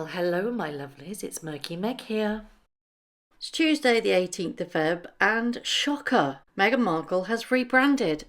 Well, hello, my lovelies. It's Murky Meg here. It's Tuesday, the 18th of Feb, and shocker, Meghan Markle has rebranded.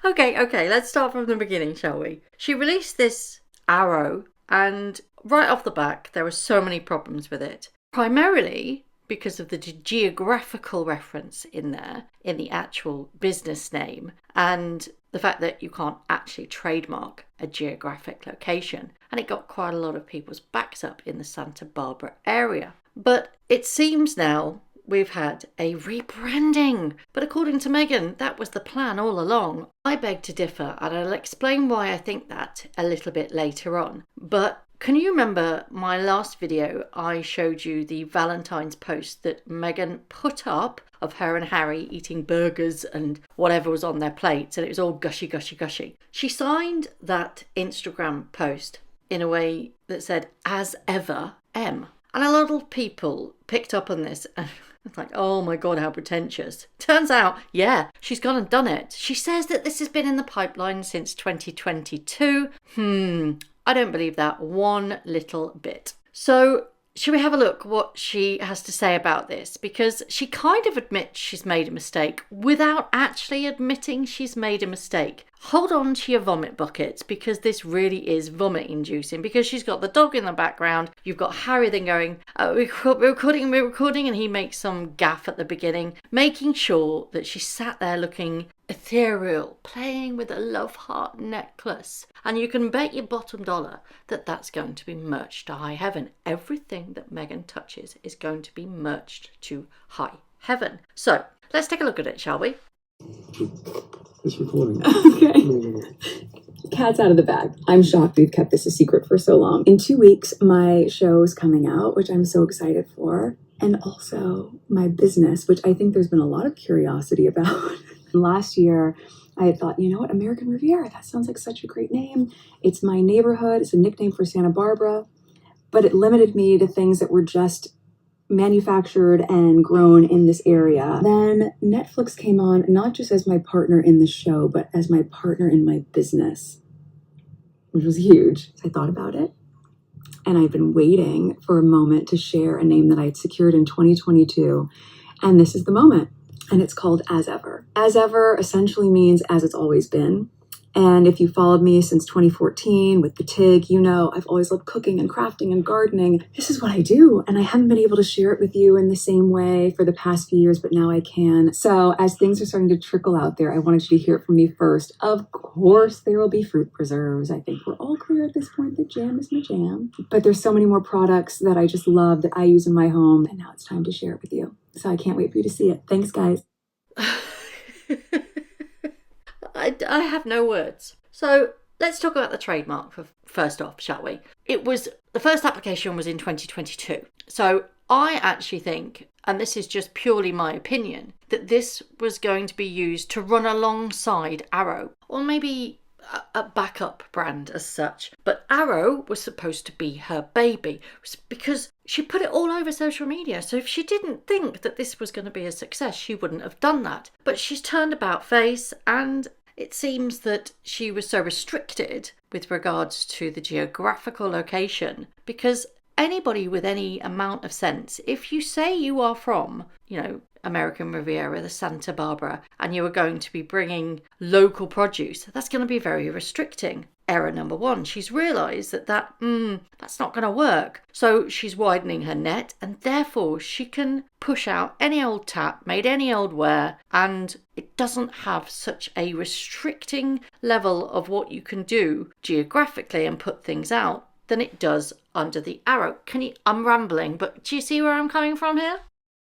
Okay, let's start from the beginning, shall we? She released this arrow, and right off the back, there were so many problems with it. Primarily because of the geographical reference in there, in the actual business name, and the fact that you can't actually trademark a geographic location. And it got quite a lot of people's backs up in the Santa Barbara area. But it seems now we've had a rebranding. But according to Meghan, that was the plan all along. I beg to differ, and I'll explain why I think that a little bit later on. But can you remember my last video? I showed you the Valentine's post that Meghan put up of her and Harry eating burgers and whatever was on their plates, and it was all gushy, gushy, gushy. She signed that Instagram post in a way that said, as ever, M. And a lot of people picked up on this and it's like, oh my God, how pretentious. Turns out, yeah, she's gone and done it. She says that this has been in the pipeline since 2022. I don't believe that one little bit. So should we have a look what she has to say about this? Because she kind of admits she's made a mistake without actually admitting she's made a mistake. Hold on to your vomit buckets, because this really is vomit inducing, because she's got the dog in the background. You've got Harry then going, oh, we're recording, and he makes some gaff at the beginning, making sure that she sat there looking ethereal, playing with a love heart necklace. And you can bet your bottom dollar that that's going to be merged to high heaven. Everything that Meghan touches is going to be merged to high heaven. So let's take a look at it, shall we? It's recording. Okay. Cat's out of the bag. I'm shocked we've kept this a secret for so long. In 2 weeks, my show is coming out, which I'm so excited for. And also my business, which I think there's been a lot of curiosity about. Last year, I had thought, you know what, American Riviera, that sounds like such a great name. It's my neighborhood. It's a nickname for Santa Barbara. But it limited me to things that were just manufactured and grown in this area. Then Netflix came on, not just as my partner in the show, but as my partner in my business, which was huge. So I thought about it, and I've been waiting for a moment to share a name that I had secured in 2022, and this is the moment. And it's called As Ever. As Ever essentially means as it's always been. And if you followed me since 2014 with the TIG, you know I've always loved cooking and crafting and gardening. This is what I do. And I haven't been able to share it with you in the same way for the past few years, but now I can. So as things are starting to trickle out there, I wanted you to hear it from me first. Of course, there will be fruit preserves. I think we're all clear at this point that jam is my jam. But there's so many more products that I just love that I use in my home. And now it's time to share it with you. So I can't wait for you to see it. Thanks, guys. I have no words. So let's talk about the trademark first off, shall we? The first application was in 2022. So I actually think, and this is just purely my opinion, that this was going to be used to run alongside Arrow, or maybe a backup brand as such. But Arrow was supposed to be her baby, because she put it all over social media. So if she didn't think that this was going to be a success, she wouldn't have done that. But she's turned about face, and it seems that she was so restricted with regards to the geographical location, because anybody with any amount of sense, if you say you are from, American Riviera, the Santa Barbara, and you are going to be bringing local produce, that's going to be very restricting. Error number one, she's realised that's not going to work. So she's widening her net, and therefore she can push out any old tap, made any old wear, and it doesn't have such a restricting level of what you can do geographically and put things out than it does under the Arrow. I'm rambling, but do you see where I'm coming from here?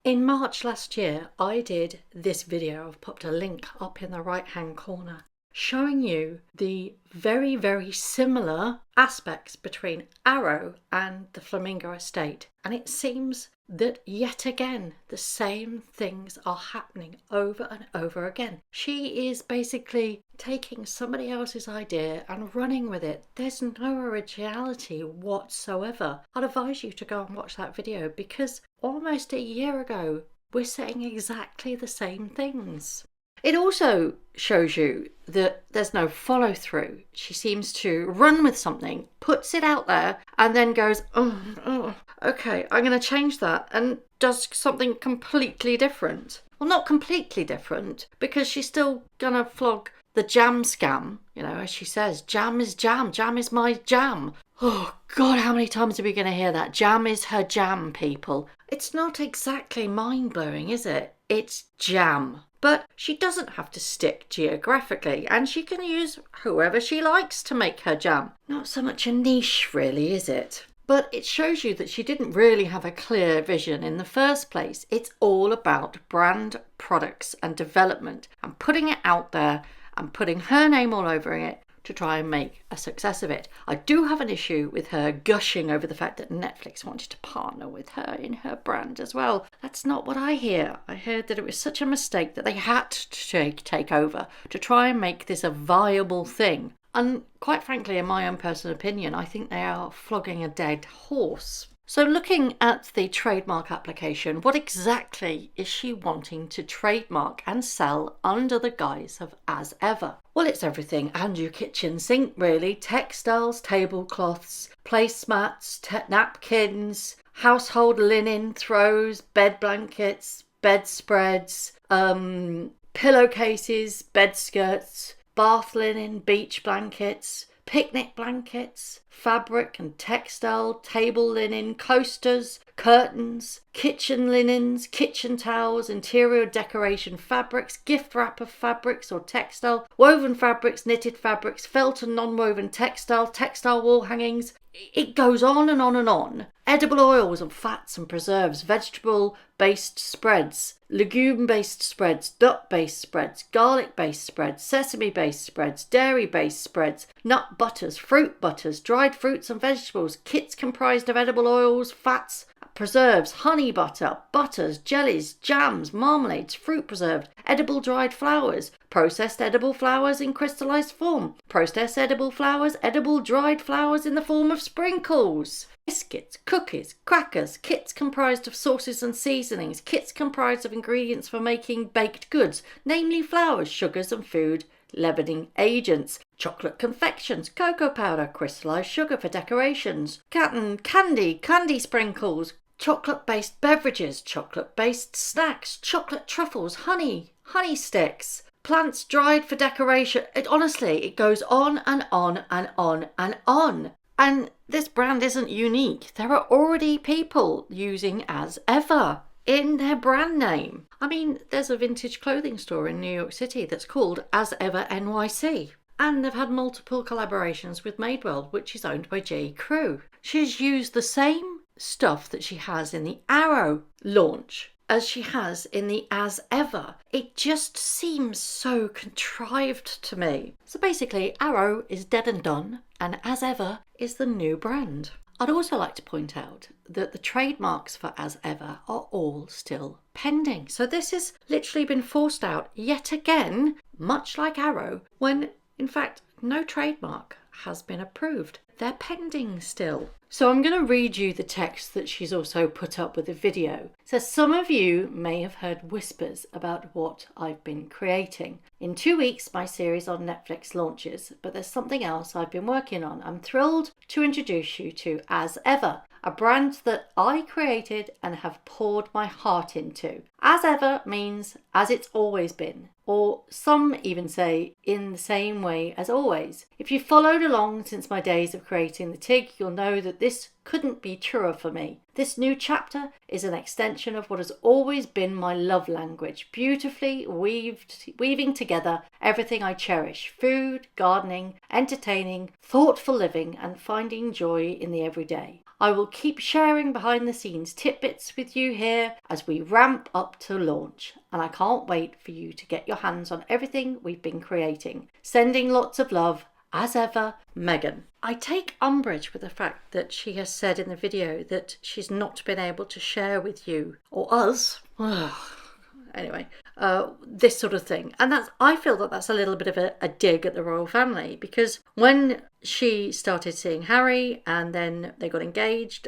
In March last year, I did this video. I've popped a link up in the right-hand corner showing you the very, very similar aspects between Arrow and the Flamingo Estate. And it seems that yet again, the same things are happening over and over again. She is basically taking somebody else's idea and running with it. There's no originality whatsoever. I'd advise you to go and watch that video, because almost a year ago, we're saying exactly the same things. It also shows you that there's no follow through. She seems to run with something, puts it out there, and then goes, okay, I'm going to change that, and does something completely different. Well, not completely different, because she's still going to flog the jam scam. As she says, jam is jam, jam is my jam. Oh, God, how many times are we going to hear that? Jam is her jam, people. It's not exactly mind-blowing, is it? It's jam. But she doesn't have to stick geographically, and she can use whoever she likes to make her jam. Not so much a niche, really, is it? But it shows you that she didn't really have a clear vision in the first place. It's all about brand, products and development and putting it out there and putting her name all over it to try and make a success of it. I do have an issue with her gushing over the fact that Netflix wanted to partner with her in her brand as well. That's not what I hear. I heard that it was such a mistake that they had to take over to try and make this a viable thing. And quite frankly, in my own personal opinion, I think they are flogging a dead horse. So looking at the trademark application, what exactly is she wanting to trademark and sell under the guise of as ever? Well, it's everything and your kitchen sink, really. Textiles, tablecloths, placemats, napkins, household linen, throws, bed blankets, bedspreads, pillowcases, bed skirts, bath linen, beach blankets, picnic blankets, fabric and textile, table linen, coasters, curtains, kitchen linens, kitchen towels, interior decoration fabrics, gift wrapper fabrics or textile, woven fabrics, knitted fabrics, felt and non-woven textile, textile wall hangings. It goes on and on and on. Edible oils and fats and preserves, vegetable-based spreads, legume-based spreads, nut-based spreads, garlic-based spreads, sesame-based spreads, dairy-based spreads, nut butters, fruit butters, dried fruits and vegetables, kits comprised of edible oils, fats, preserves, honey butter, butters, jellies, jams, marmalades, fruit preserved, edible dried flowers, processed edible flowers in crystallized form, processed edible flowers, edible dried flowers in the form of sprinkles, biscuits, cookies, crackers, kits comprised of sauces and seasonings, kits comprised of ingredients for making baked goods, namely flours, sugars and food leavening agents, chocolate confections, cocoa powder, crystallized sugar for decorations, candy sprinkles, chocolate-based beverages, chocolate-based snacks, chocolate truffles, honey sticks, plants dried for decoration. It goes on and on and on and on. And this brand isn't unique. There are already people using as ever in their brand name. I mean, there's a vintage clothing store in New York City that's called As Ever NYC. And they've had multiple collaborations with Madewell, which is owned by J. Crew. She's used the same stuff that she has in the Arrow launch as she has in the As Ever. It just seems so contrived to me. So basically, Arrow is dead and done, and As Ever is the new brand. I'd also like to point out that the trademarks for As Ever are all still pending. So this has literally been forced out yet again, much like Arrow, when in fact no trademark has been approved. They're pending still. So I'm going to read you the text that she's also put up with the video. It says, some of you may have heard whispers about what I've been creating. In 2 weeks, my series on Netflix launches, but there's something else I've been working on. I'm thrilled to introduce you to As Ever, a brand that I created and have poured my heart into. As Ever means as it's always been, or some even say in the same way as always. If you followed along since my days of creating the TIG, you'll know that this couldn't be truer for me. This new chapter is an extension of what has always been my love language, beautifully weaving together everything I cherish: food, gardening, entertaining, thoughtful living, and finding joy in the everyday. I will keep sharing behind the scenes tidbits with you here as we ramp up to launch, and I can't wait for you to get your hands on everything we've been creating. Sending lots of love, as ever, Meghan. I take umbrage with the fact that she has said in the video that she's not been able to share with you or us anyway, this sort of thing. And I feel that that's a little bit of a dig at the royal family, because when she started seeing Harry and then they got engaged,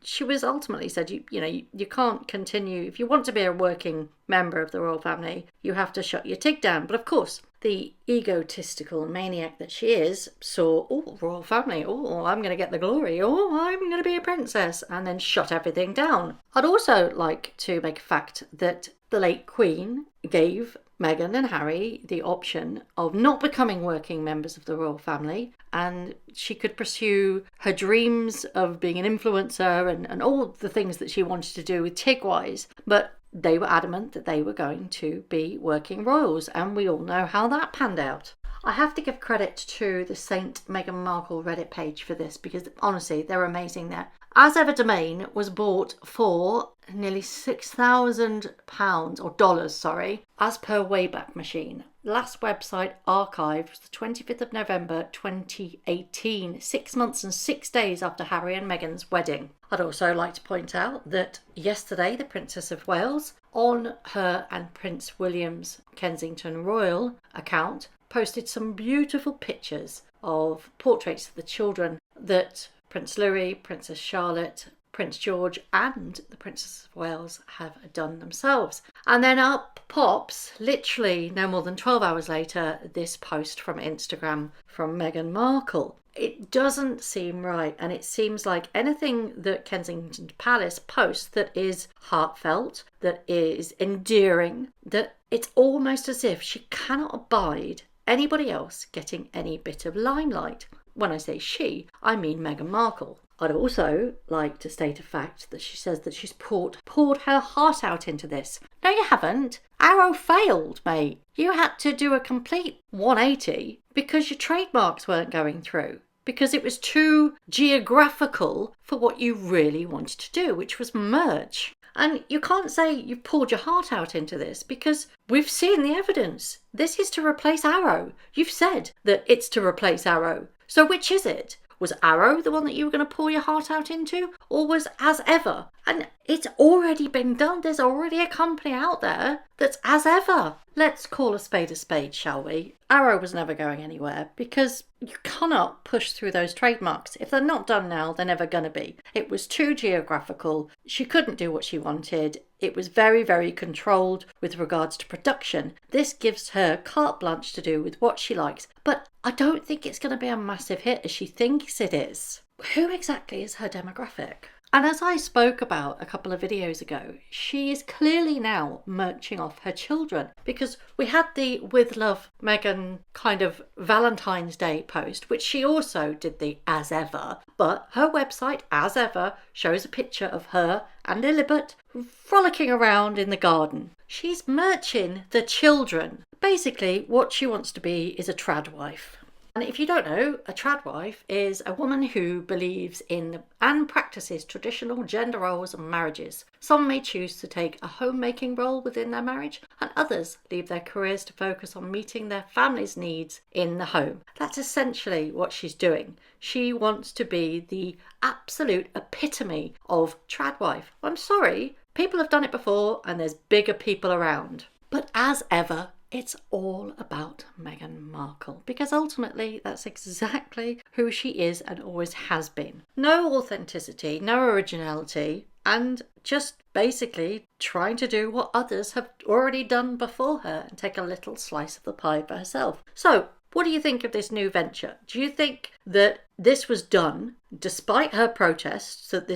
she was ultimately said, you can't continue. If you want to be a working member of the royal family, you have to shut your tig down. But of course, the egotistical maniac that she is saw, oh, royal family, oh, I'm going to get the glory, oh, I'm going to be a princess, and then shut everything down. I'd also like to make a fact that the late Queen gave Meghan and Harry the option of not becoming working members of the royal family, and she could pursue her dreams of being an influencer and all the things that she wanted to do with Tig-wise, but they were adamant that they were going to be working royals, and we all know how that panned out. I have to give credit to the Saint Meghan Markle Reddit page for this, because honestly, they're amazing there. As Ever domain was bought for nearly £6,000 or dollars, sorry, as per Wayback Machine. Last website archived was the 25th of November 2018, 6 months and 6 days after Harry and Meghan's wedding. I'd also like to point out that yesterday the Princess of Wales, on her and Prince William's Kensington Royal account, posted some beautiful pictures of portraits of the children that Prince Louis, Princess Charlotte, Prince George and the Princess of Wales have done themselves. And then up pops, literally no more than 12 hours later, this post from Instagram from Meghan Markle. It doesn't seem right, and it seems like anything that Kensington Palace posts that is heartfelt, that is endearing, that it's almost as if she cannot abide anybody else getting any bit of limelight. When I say she, I mean Meghan Markle. I'd also like to state a fact that she says that she's poured her heart out into this. No, you haven't. Arrow failed, mate. You had to do a complete 180 because your trademarks weren't going through. Because it was too geographical for what you really wanted to do, which was merch. And you can't say you've poured your heart out into this because we've seen the evidence. This is to replace Arrow. You've said that it's to replace Arrow. So which is it? Was Arrow the one that you were going to pour your heart out into? Or was As Ever? And it's already been done. There's already a company out there that's As Ever. Let's call a spade, shall we? Arrow was never going anywhere because you cannot push through those trademarks. If they're not done now, they're never going to be. It was too geographical. She couldn't do what she wanted. It was very, very controlled with regards to production. This gives her carte blanche to do with what she likes. But I don't think it's going to be a massive hit as she thinks it is. Who exactly is her demographic? And as I spoke about a couple of videos ago, she is clearly now merching off her children, because we had the With Love Meghan kind of Valentine's Day post, which she also did the As Ever, but her website As Ever shows a picture of her and Ilibet frolicking around in the garden. She's merching the children. Basically, what she wants to be is a trad wife. And if you don't know, a trad wife is a woman who believes in and practices traditional gender roles and marriages. Some may choose to take a homemaking role within their marriage, and others leave their careers to focus on meeting their family's needs in the home. That's essentially what she's doing. She wants to be the absolute epitome of trad wife. I'm sorry, people have done it before and there's bigger people around. But as ever, it's all about Meghan Markle, because ultimately that's exactly who she is and always has been. No authenticity, no originality, and just basically trying to do what others have already done before her and take a little slice of the pie for herself. So, what do you think of this new venture? Do you think that this was done despite her protests, that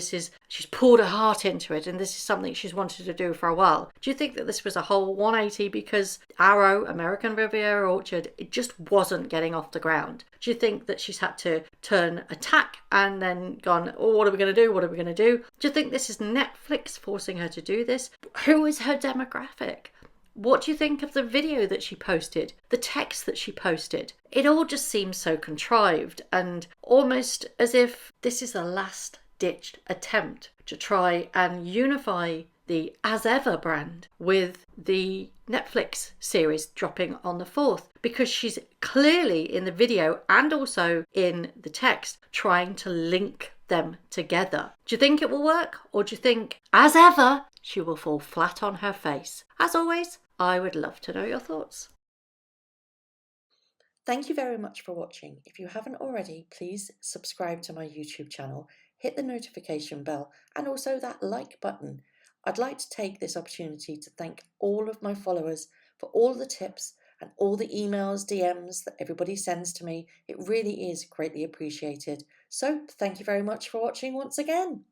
she's poured her heart into it and this is something she's wanted to do for a while? Do you think that this was a whole 180 because Arrow, American Riviera Orchard, it just wasn't getting off the ground? Do you think that she's had to turn attack and then gone, oh, what are we going to do? What are we going to do? Do you think this is Netflix forcing her to do this? Who is her demographic? What do you think of the video that she posted? The text that she posted? It all just seems so contrived and almost as if this is a last-ditched attempt to try and unify the As Ever brand with the Netflix series dropping on the 4th, because she's clearly in the video and also in the text trying to link them together. Do you think it will work, or do you think, as ever, she will fall flat on her face? As always, I would love to know your thoughts. Thank you very much for watching. If you haven't already, please subscribe to my YouTube channel. hit the notification bell and also that like button. I'd like to take this opportunity to thank all of my followers for all the tips and all the emails, DMs that everybody sends to me. It really is greatly appreciated. So thank you very much for watching once again.